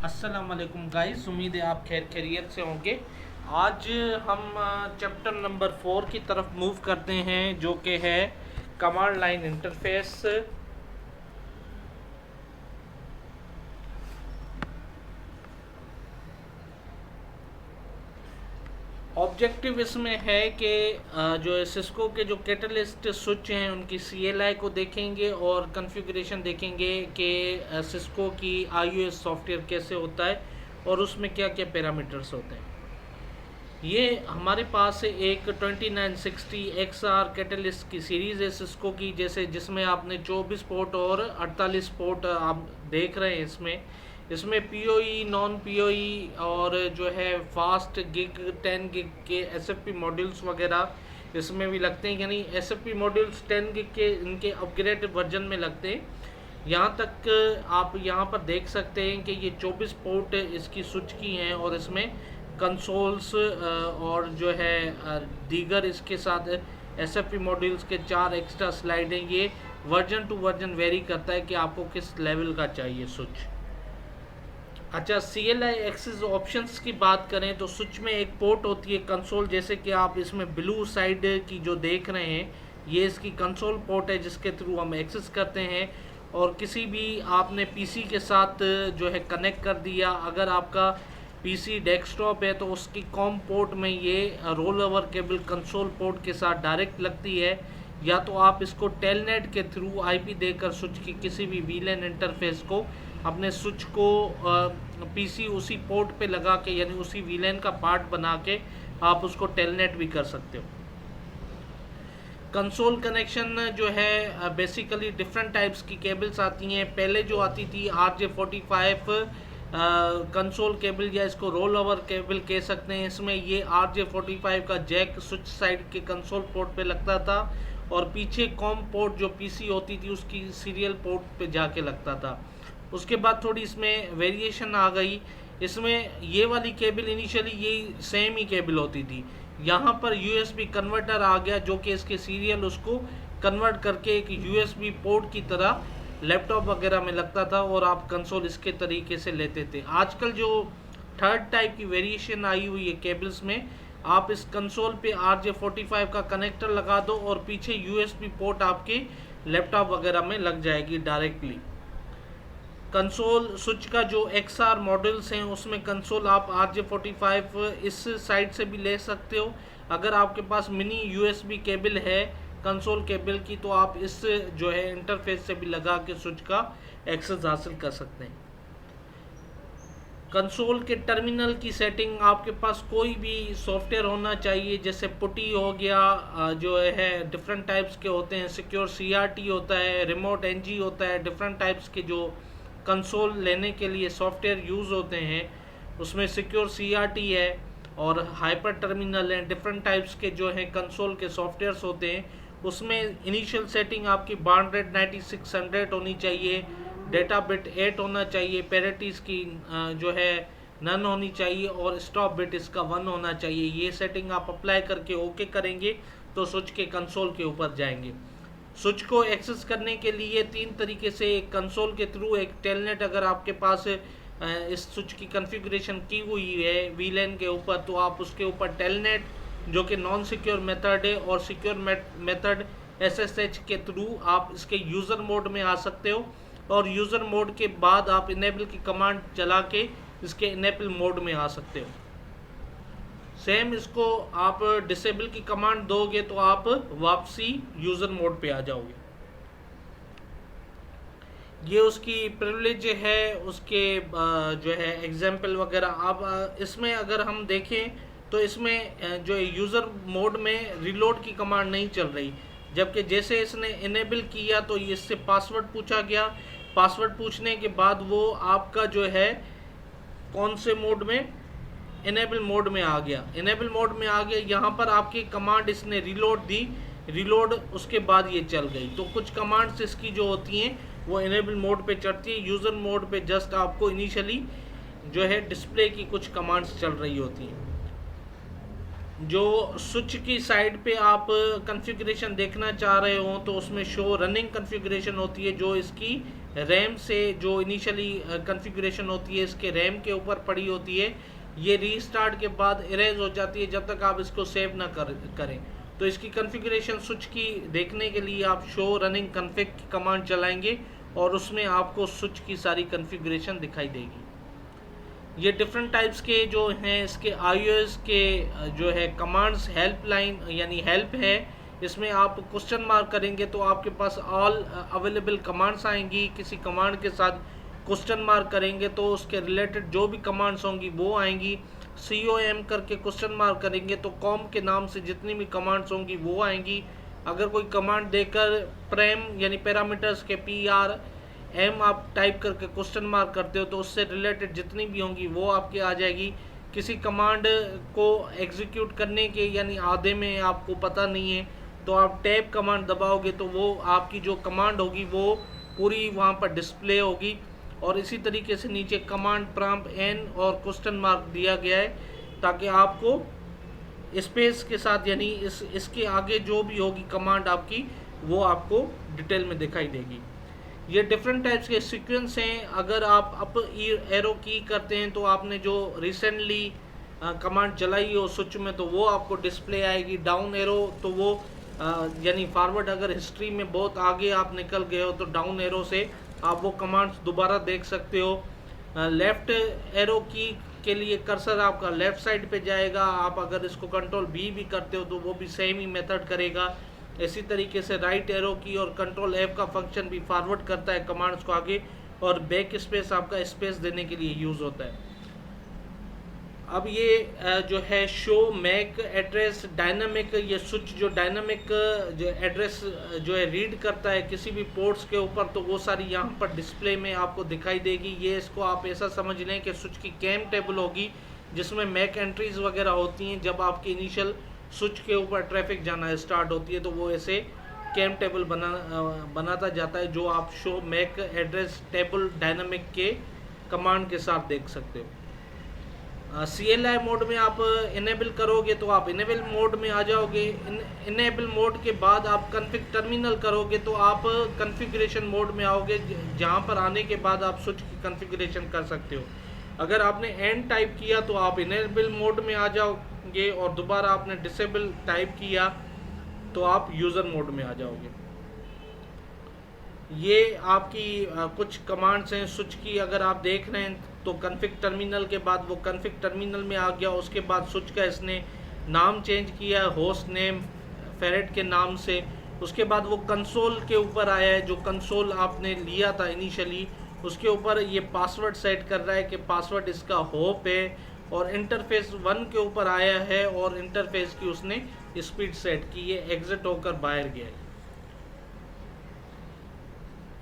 अस्सलाम वालेकुम गाइस, उम्मीद है आप खैर खैरियत से होंगे। आज हम चैप्टर नंबर 4 की तरफ मूव करते हैं, जो कि है कमांड लाइन इंटरफेस। ऑब्जेक्टिव इसमें है कि जो सिस्को के जो कैटलिस्ट स्विच हैं उनकी CLI को देखेंगे और कॉन्फ़िगरेशन देखेंगे कि सिस्को की iOS सॉफ्टवेयर कैसे होता है और उसमें क्या क्या पैरामीटर्स होते हैं। ये हमारे पास एक 2960 XR कैटलिस्ट की सीरीज़ है सिस्को की, जैसे जिसमें आपने 24 पोर्ट और 48 पोर्ट आप देख रहे हैं। इसमें PoE, नॉन PoE और जो है फास्ट गिग 10 गिग के SFP मॉड्यूल्स वगैरह इसमें भी लगते हैं, यानी SFP मॉड्यूल्स 10 गिग के इनके अपग्रेड वर्जन में लगते हैं। यहाँ तक आप यहाँ पर देख सकते हैं कि ये 24 पोर्ट इसकी स्विच की हैं और इसमें कंसोल्स और जो है दीगर इसके साथ SFP मॉड्यूल्स के 4 एक्स्ट्रा स्लाइड हैं। ये वर्जन टू वर्जन वेरी करता है कि आपको किस लेवल का चाहिए स्विच। अच्छा, CLI एक्सेस ऑप्शंस की बात करें तो स्विच में एक पोर्ट होती है कंसोल, जैसे कि आप इसमें ब्लू साइड की जो देख रहे हैं, ये इसकी कंसोल पोर्ट है जिसके थ्रू हम एक्सेस करते हैं। और किसी भी आपने PC के साथ जो है कनेक्ट कर दिया, अगर आपका PC डेस्कटॉप है तो उसकी कॉम पोर्ट में ये roll over cable console port के साथ डायरेक्ट लगती है, या तो आप इसको टेलनेट के थ्रू IP देकर स्विच की किसी भी VLAN इंटरफेस को अपने स्विच को PC उसी पोर्ट पे लगा के, यानी उसी VLAN का पार्ट बना के आप उसको टेलनेट भी कर सकते हो। कंसोल कनेक्शन जो है बेसिकली डिफरेंट टाइप्स की केबल्स आती हैं। पहले जो आती थी RJ45 कंसोल केबल, या इसको रोल ओवर केबल कह सकते हैं। इसमें ये RJ45 का जैक स्विच साइड के कंसोल पोर्ट पे लगता था और पीछे कॉम पोर्ट जो PC होती थी उसकी सीरियल पोर्ट पे जाके लगता था। उसके बाद थोड़ी इसमें वेरिएशन आ गई। इसमें ये वाली केबल इनिशियली यही सेम ही केबल होती थी, यहाँ पर USB कन्वर्टर आ गया जो कि इसके सीरियल उसको कन्वर्ट करके एक USB पोर्ट की तरह लैपटॉप वगैरह में लगता था और आप कंसोल इसके तरीके से लेते थे। आजकल जो थर्ड टाइप की वेरिएशन आई हुई है केबल्स में, आप इस कंसोल पे RJ45 का कनेक्टर लगा दो और पीछे USB पोर्ट आपके लैपटॉप वगैरह में लग जाएगी डायरेक्टली। कंसोल स्विच का जो XR मॉडल्स हैं उसमें कंसोल आप RJ45 इस साइड से भी ले सकते हो। अगर आपके पास मिनी USB केबल है कंसोल केबल की, तो आप इस जो है इंटरफेस से भी लगा के स्विच का एक्सेस हासिल कर सकते हैं। कंसोल के टर्मिनल की सेटिंग, आपके पास कोई भी सॉफ्टवेयर होना चाहिए, जैसे पुटी हो गया, जो है डिफरेंट टाइप्स के होते हैं, सिक्योर CRT होता है, रिमोट NG होता है, डिफरेंट टाइप्स के जो कंसोल लेने के लिए सॉफ्टवेयर यूज़ होते हैं। उसमें सिक्योर CRT है और हाइपर टर्मिनल है, डिफरेंट टाइप्स के जो है कंसोल के सॉफ्टवेयर्स होते हैं। उसमें इनिशियल सेटिंग आपकी बार्न रेट 9600 होनी चाहिए, डेटा बिट 8 होना चाहिए, पैरिटीज़ की जो है नन होनी चाहिए और स्टॉप बिट इसका 1 होना चाहिए। ये सेटिंग आप अप्लाई करके ओके करेंगे तो स्विच के कंसोल के ऊपर जाएंगे। स्विच को एक्सेस करने के लिए 3 तरीके से, एक कंसोल के थ्रू, एक टेलनेट अगर आपके पास इस स्विच की कॉन्फ़िगरेशन की हुई है VLAN के ऊपर, तो आप उसके ऊपर टेलनेट जो कि नॉन सिक्योर मेथड है और सिक्योर मेथड SSH के थ्रू आप इसके यूज़र मोड में आ सकते हो और यूज़र मोड के बाद आप इनेबल की कमांड चला के इसके इनेबल मोड में आ सकते हो। सेम इसको आप डिसेबल की कमांड दोगे तो आप वापसी यूज़र मोड पे आ जाओगे। ये उसकी प्रिविलेज है, उसके जो है एग्जाम्पल वगैरह। अब इसमें अगर हम देखें तो इसमें जो यूज़र मोड में रिलोड की कमांड नहीं चल रही, जबकि जैसे इसने इनेबल किया तो इससे पासवर्ड पूछा गया। पासवर्ड पूछने के बाद वो आपका जो है कौन से मोड में, इनेबल मोड में आ गया। इनेबल मोड में आ गया, यहाँ पर आपकी कमांड इसने रिलोड दी, रिलोड उसके बाद ये चल गई। तो कुछ कमांड्स इसकी जो होती हैं वो इनेबल मोड पे चढ़ती है, यूज़र मोड पे जस्ट आपको इनिशियली जो है डिस्प्ले की कुछ कमांड्स चल रही होती हैं। जो स्विच की साइड पे आप कॉन्फ़िगरेशन देखना चाह रहे हो तो उसमें शो रनिंग कॉन्फ़िगरेशन होती है, जो इसकी रैम से जो इनिशियली कॉन्फ़िगरेशन होती है इसके रैम के ऊपर पड़ी होती है, ये रीस्टार्ट के बाद इरेज हो जाती है जब तक आप इसको सेव ना करें। तो इसकी कॉन्फ़िगरेशन स्विच की देखने के लिए आप शो रनिंग कॉन्फ़िग की कमांड चलाएंगे और उसमें आपको स्विच की सारी कॉन्फ़िगरेशन दिखाई देगी। ये डिफरेंट टाइप्स के जो हैं इसके iOS के जो है कमांड्स, हेल्पलाइन यानी हेल्प है, इसमें आप क्वेश्चन मार्क करेंगे तो आपके पास ऑल अवेलेबल कमांड्स आएंगी। किसी कमांड के साथ क्वेश्चन मार्क करेंगे तो उसके रिलेटेड जो भी कमांड्स होंगी वो आएंगी। COM करके क्वेश्चन मार्क करेंगे तो कॉम के नाम से जितनी भी कमांड्स होंगी वो आएंगी। अगर कोई कमांड देकर प्रेम यानी पैरामीटर्स के PRM आप टाइप करके क्वेश्चन मार्क करते हो तो उससे रिलेटेड जितनी भी होंगी वो आपके आ जाएगी। किसी कमांड को एग्जीक्यूट करने के यानी आधे में आपको पता नहीं है तो आप टैब कमांड दबाओगे तो वो आपकी जो कमांड होगी वो पूरी वहाँ पर डिस्प्ले होगी। और इसी तरीके से नीचे कमांड प्रॉम्प्ट N और क्वेश्चन मार्क दिया गया है ताकि आपको स्पेस के साथ यानी इसके आगे जो भी होगी कमांड आपकी वो आपको डिटेल में दिखाई देगी। ये डिफरेंट टाइप्स के सीक्वेंस हैं। अगर आप अप एरो की करते हैं तो आपने जो रिसेंटली कमांड चलाई हो स्विच में तो वो आपको डिस्प्ले आएगी। डाउन एरो तो वो यानी फॉरवर्ड, अगर हिस्ट्री में बहुत आगे आप निकल गए हो तो डाउन एरो से आप वो कमांड्स दोबारा देख सकते हो। लेफ़्ट एरो की के लिए कर्सर आपका लेफ़्ट साइड पे जाएगा। आप अगर इसको कंट्रोल B भी करते हो तो वो भी सेम ही मेथड करेगा। इसी तरीके से राइट एरो की और कंट्रोल F का फंक्शन भी फॉरवर्ड करता है कमांड्स को आगे, और बैक स्पेस आपका स्पेस देने के लिए यूज़ होता है। अब ये जो है शो मैक एड्रेस डायनामिक, ये स्विच जो डायनामिक जो एड्रेस जो है रीड करता है किसी भी पोर्ट्स के ऊपर तो वो सारी यहाँ पर डिस्प्ले में आपको दिखाई देगी। ये इसको आप ऐसा समझ लें कि स्विच की कैम टेबल होगी जिसमें मैक एंट्रीज वगैरह होती हैं। जब आपकी इनिशियल स्विच के ऊपर ट्रैफिक जाना स्टार्ट होती है तो वो ऐसे कैम टेबल बनाता जाता है जो आप show MAC address table dynamic के कमांड के साथ देख सकते हो। CLI मोड में आप इनेबल करोगे तो आप इनेबल मोड में आ जाओगे। इनेबल मोड के बाद आप कॉन्फ़िग टर्मिनल करोगे तो आप कॉन्फ़िगरेशन मोड में आओगे, जहां पर आने के बाद आप स्विच की कॉन्फ़िगरेशन कर सकते हो। अगर आपने एंड टाइप किया तो आप इनेबल मोड में आ जाओगे और दोबारा आपने डिसेबल टाइप किया तो आप यूज़र मोड में आ जाओगे। ये आपकी कुछ कमांड्स हैं स्विच की। अगर आप देख रहे हैं तो कॉन्फ़िग टर्मिनल के बाद वो कॉन्फ़िग टर्मिनल में आ गया। उसके बाद स्विच का इसने नाम चेंज किया है होस्ट नेम फेरेट के नाम से। उसके बाद वो कंसोल के ऊपर आया है, जो कंसोल आपने लिया था इनिशियली उसके ऊपर ये पासवर्ड सेट कर रहा है कि पासवर्ड इसका होप है। और इंटरफेस 1 के ऊपर आया है और इंटरफेस की उसने स्पीड सेट की, ये एग्जिट होकर बाहर गया है।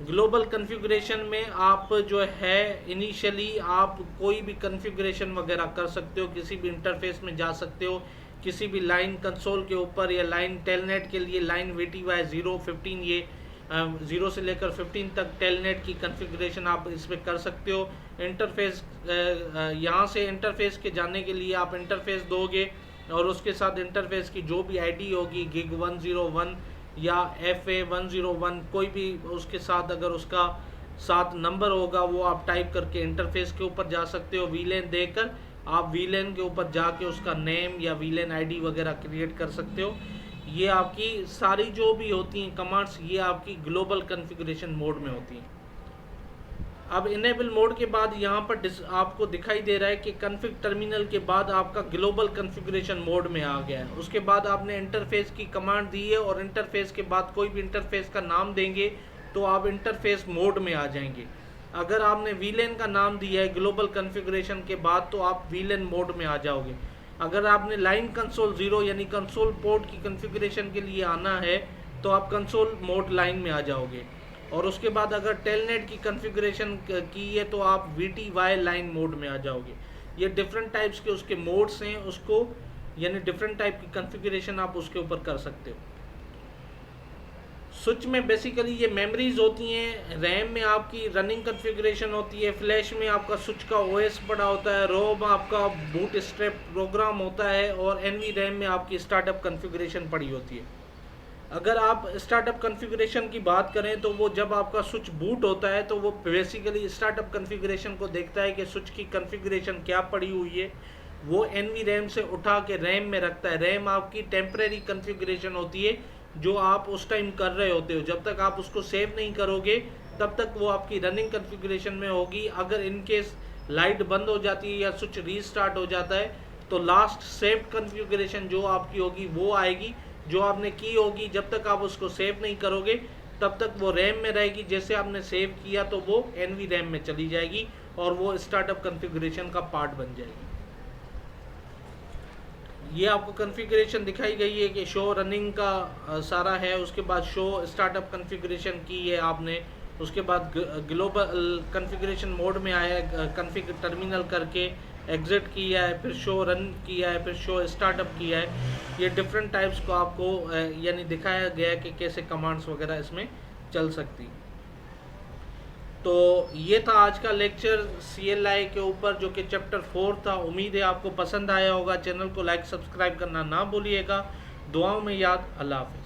ग्लोबल कॉन्फ़िगरेशन में आप जो है इनिशियली आप कोई भी कॉन्फ़िगरेशन वगैरह कर सकते हो, किसी भी इंटरफेस में जा सकते हो, किसी भी लाइन कंसोल के ऊपर या लाइन टेलनेट के लिए लाइन VTY 015 ये 0 से लेकर 15 तक टेलनेट की कॉन्फ़िगरेशन आप इसमें कर सकते हो। इंटरफेस यहाँ से इंटरफेस के जाने के लिए आप इंटरफेस दोगे और उसके साथ इंटरफेस की जो भी ID होगी gig 101 या FA101 कोई भी उसके साथ अगर उसका साथ नंबर होगा वो आप टाइप करके इंटरफेस के ऊपर जा सकते हो। VLAN देकर आप VLAN के ऊपर जाके उसका नेम या VLAN ID वगैरह क्रिएट कर सकते हो। ये आपकी सारी जो भी होती हैं कमांड्स ये आपकी ग्लोबल कॉन्फ़िगरेशन मोड में होती हैं। अब इनेबल मोड के बाद यहाँ पर आपको दिखाई दे रहा है कि कॉन्फ़िग टर्मिनल के बाद आपका ग्लोबल कॉन्फ़िगरेशन मोड में आ गया है। उसके बाद आपने इंटरफेस की कमांड दी है और इंटरफेस के बाद कोई भी इंटरफेस का नाम देंगे तो आप इंटरफेस मोड में आ जाएंगे। अगर आपने VLAN का नाम दिया है ग्लोबल कॉन्फ़िगरेशन के बाद तो आप VLAN मोड में आ जाओगे। अगर आपने लाइन कंसोल 0 यानी कंसोल पोर्ट की कॉन्फ़िगरेशन के लिए आना है तो आप कंसोल मोड लाइन में आ जाओगे। और उसके बाद अगर टेलनेट की कॉन्फ़िगरेशन की है तो आप VTY लाइन मोड में आ जाओगे। ये डिफरेंट टाइप्स के उसके मोड्स हैं, उसको यानी डिफरेंट टाइप की कॉन्फ़िगरेशन आप उसके ऊपर कर सकते हो। स्विच में बेसिकली ये मेमोरीज होती हैं, रैम में आपकी रनिंग कॉन्फ़िगरेशन होती है, फ्लैश में आपका स्विच का OS पड़ा होता है, रोम आपका बूट स्ट्रैप प्रोग्राम होता है और NVRAM में आपकी स्टार्टअप कॉन्फ़िगरेशन पड़ी होती है। अगर आप स्टार्टअप कॉन्फ़िगरेशन की बात करें तो वो जब आपका स्विच बूट होता है तो वो बेसिकली स्टार्टअप कॉन्फ़िगरेशन को देखता है कि स्विच की कॉन्फ़िगरेशन क्या पड़ी हुई है, वो एनवी रैम से उठा के रैम में रखता है। रैम आपकी टेम्परेरी कॉन्फ़िगरेशन होती है जो आप उस टाइम कर रहे होते हो, जब तक आप उसको सेव नहीं करोगे तब तक वो आपकी रनिंग कॉन्फ़िगरेशन में होगी। अगर इनकेस लाइट बंद हो जाती है या स्विच रीस्टार्ट हो जाता है तो लास्ट सेव कॉन्फ़िगरेशन जो आपकी होगी वो आएगी, जो आपने की होगी। जब तक आप उसको सेव नहीं करोगे तब तक वो रैम में रहेगी, जैसे आपने सेव किया तो वो एनवी रैम में चली जाएगी और वो स्टार्टअप कॉन्फ़िगरेशन का पार्ट बन जाएगी। ये आपको कॉन्फ़िगरेशन दिखाई गई है कि शो रनिंग का सारा है, उसके बाद शो स्टार्टअप कॉन्फ़िगरेशन की है आपने, उसके बाद ग्लोबल कॉन्फ़िगरेशन मोड में आया है, कॉन्फ़िग टर्मिनल करके एग्जिट किया है, फिर शो रन किया है, फिर शो स्टार्टअप किया है। ये डिफरेंट टाइप्स को आपको यानी दिखाया गया है कि कैसे कमांड्स वगैरह इसमें चल सकती। तो ये था आज का लेक्चर CLI के ऊपर जो कि चैप्टर 4 था। उम्मीद है आपको पसंद आया होगा। चैनल को लाइक सब्सक्राइब करना ना भूलिएगा। दुआओं में याद। अल्लाह हाफ़िज़।